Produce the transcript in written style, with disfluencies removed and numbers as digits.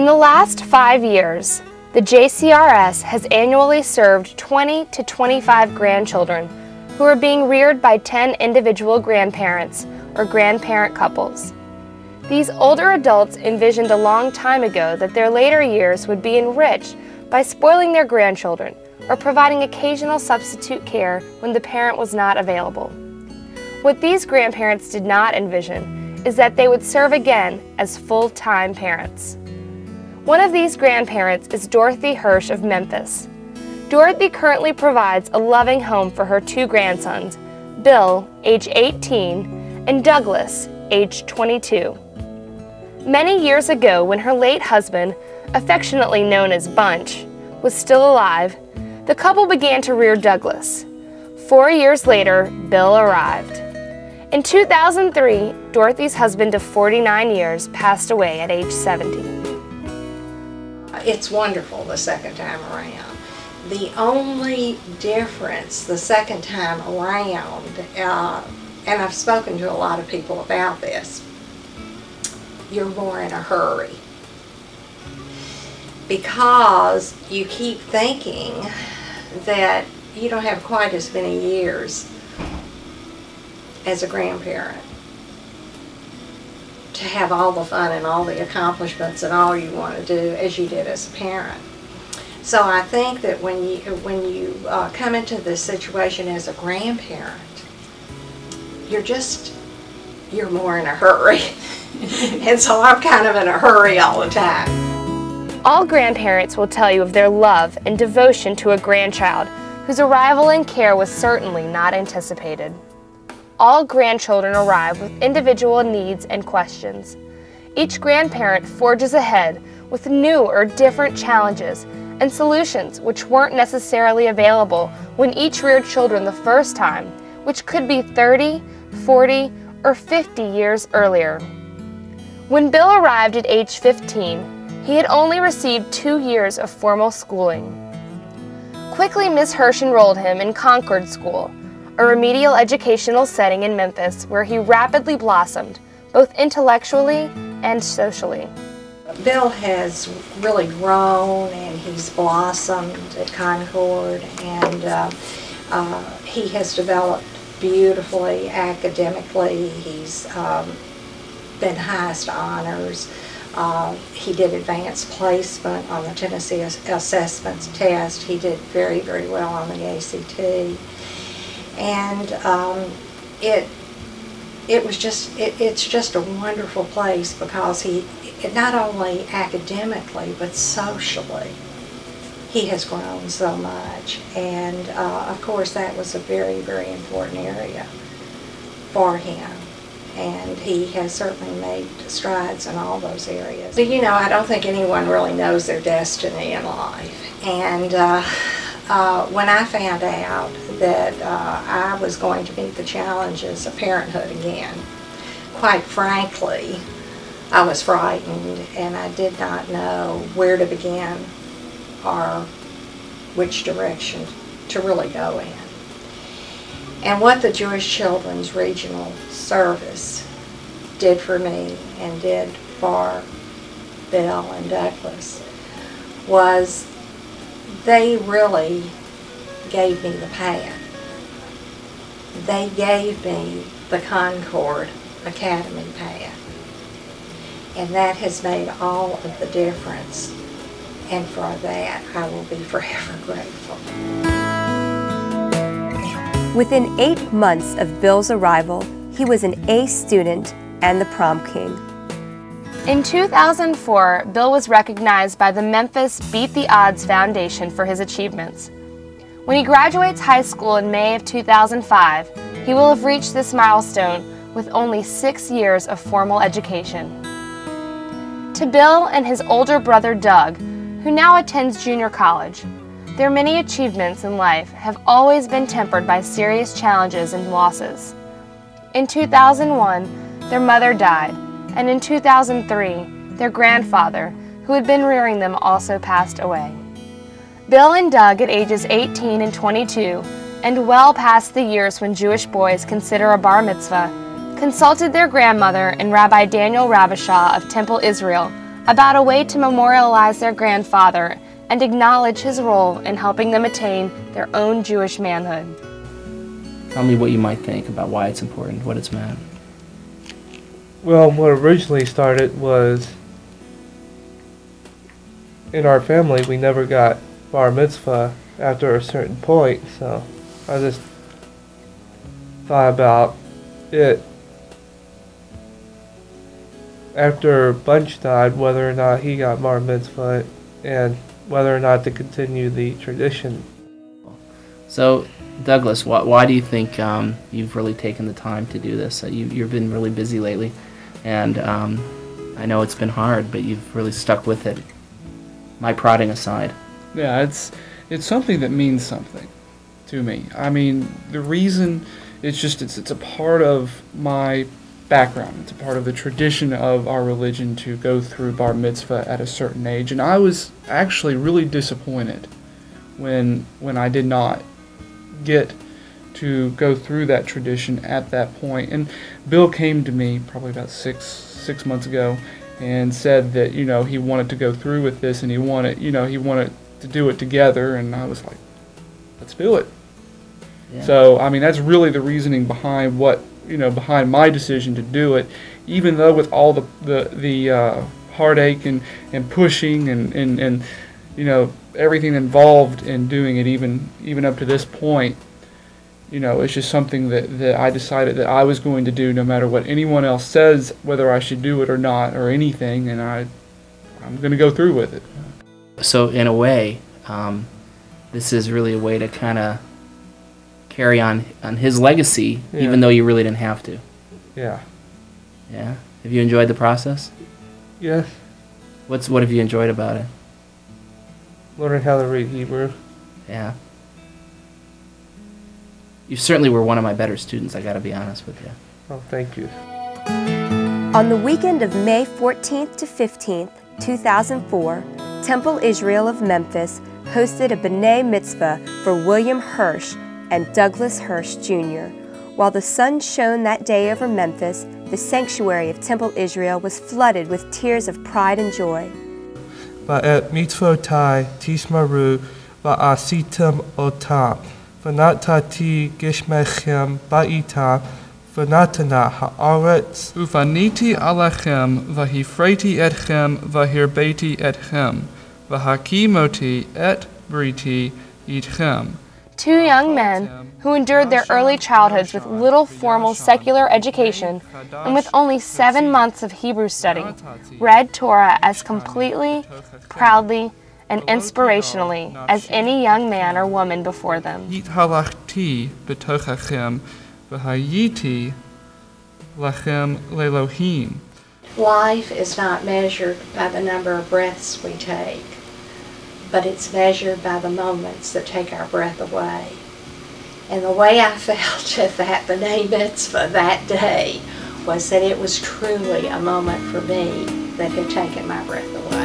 the last 5 years, the JCRS has annually served 20 to 25 grandchildren who are being reared by 10 individual grandparents or grandparent couples. These older adults envisioned a long time ago that their later years would be enriched by spoiling their grandchildren or providing occasional substitute care when the parent was not available. What these grandparents did not envision is that they would serve again as full-time parents. One of these grandparents is Dorothy Hirsch of Memphis. Dorothy currently provides a loving home for her 2 grandsons, Bill, age 18, and Douglas, age 22. Many years ago, when her late husband, affectionately known as Bunch, was still alive, the couple began to rear Douglas. 4 years later, Bill arrived. In 2003, Dorothy's husband of 49 years passed away at age 70. It's wonderful the second time around. The only difference the second time around, and I've spoken to a lot of people about this, you're more in a hurry. Because you keep thinking that you don't have quite as many years as a grandparent to have all the fun and all the accomplishments and all you want to do as you did as a parent. So I think that when you come into this situation as a grandparent, you're more in a hurry. And so I'm kind of in a hurry all the time. All grandparents will tell you of their love and devotion to a grandchild whose arrival and care was certainly not anticipated. All grandchildren arrive with individual needs and questions. Each grandparent forges ahead with new or different challenges and solutions which weren't necessarily available when each reared children the first time, which could be 30, 40, or 50 years earlier. When Bill arrived at age 15, he had only received 2 years of formal schooling. Quickly, Ms. Hirsch enrolled him in Concord School, a remedial educational setting in Memphis where he rapidly blossomed, both intellectually and socially. Bill has really grown and he's blossomed at Concord, and he has developed beautifully academically. He's been highest honors. He did advanced placement on the Tennessee Assessments Test. He did very, very well on the ACT. And it's just a wonderful place because he, not only academically, but socially, he has grown so much. And of course that was a very, very important area for him. And he has certainly made strides in all those areas. But you know, I don't think anyone really knows their destiny in life. And when I found out that I was going to meet the challenges of parenthood again, quite frankly, I was frightened and I did not know where to begin or which direction to really go in. And what the Jewish Children's Regional Service did for me and did for Bill and Douglas was they really gave me the path. They gave me the Concord Academy path. And that has made all of the difference. And for that, I will be forever grateful. Within 8 months of Bill's arrival, he was an A student and the prom king. In 2004, Bill was recognized by the Memphis Beat the Odds Foundation for his achievements. When he graduates high school in May of 2005, he will have reached this milestone with only 6 years of formal education. To Bill and his older brother Doug, who now attends junior college, their many achievements in life have always been tempered by serious challenges and losses. In 2001, their mother died, and in 2003, their grandfather, who had been rearing them, also passed away. Bill and Doug, at ages 18 and 22, and well past the years when Jewish boys consider a bar mitzvah, consulted their grandmother and Rabbi Daniel Rabishaw of Temple Israel about a way to memorialize their grandfather and acknowledge his role in helping them attain their own Jewish manhood. Tell me what you might think about why it's important, what it's meant. Well, what originally started was, in our family, we never got bar mitzvah after a certain point, so I just thought about it after Bunch died, whether or not he got bar mitzvah and whether or not to continue the tradition. So, Douglas, why do you think you've really taken the time to do this? You've been really busy lately, and I know it's been hard, but you've really stuck with it, my prodding aside. Yeah, it's something that means something to me. I mean, the reason it's a part of my background. It's a part of the tradition of our religion to go through bar mitzvah at a certain age, and I was actually really disappointed when I did not get to go through that tradition at that point. And Bill came to me probably about six months ago and said that, you know, he wanted to go through with this, and he wanted to do it together, and I was like, let's do it. Yeah. So, I mean, that's really the reasoning behind behind my decision to do it, even though with all the heartache and pushing and you know, everything involved in doing it, even up to this point, you know, it's just something that I decided that I was going to do no matter what anyone else says, whether I should do it or not or anything, and I'm going to go through with it. So in a way, this is really a way to kind of carry on his legacy, yeah, even though you really didn't have to. Yeah. Yeah? Have you enjoyed the process? Yes. What have you enjoyed about it? Learning how to read Hebrew. Yeah. You certainly were one of my better students, I gotta be honest with you. Oh, thank you. On the weekend of May 14th to 15th, 2004, Temple Israel of Memphis hosted a B'nai Mitzvah for William Hirsch and Douglas Hirsch Jr. While the sun shone that day over Memphis, the sanctuary of Temple Israel was flooded with tears of pride and joy. Va'et mitzvotai tishmaru va'asitem otam, v'natati gishmechem ba'itam, v'natana ha'aretz, ufaniti alachem, v'hifreti etchem, v'hirbeti etchem, v'hakimoti et briti etchem. Two young men who endured their early childhoods with little formal secular education and with only 7 months of Hebrew study, read Torah as completely, proudly, and inspirationally as any young man or woman before them. Halachti b'tochachem v'hayiti lachem lelohim. Life is not measured by the number of breaths we take, but it's measured by the moments that take our breath away. And the way I felt at that B'nai Mitzvah that day was that it was truly a moment for me that had taken my breath away.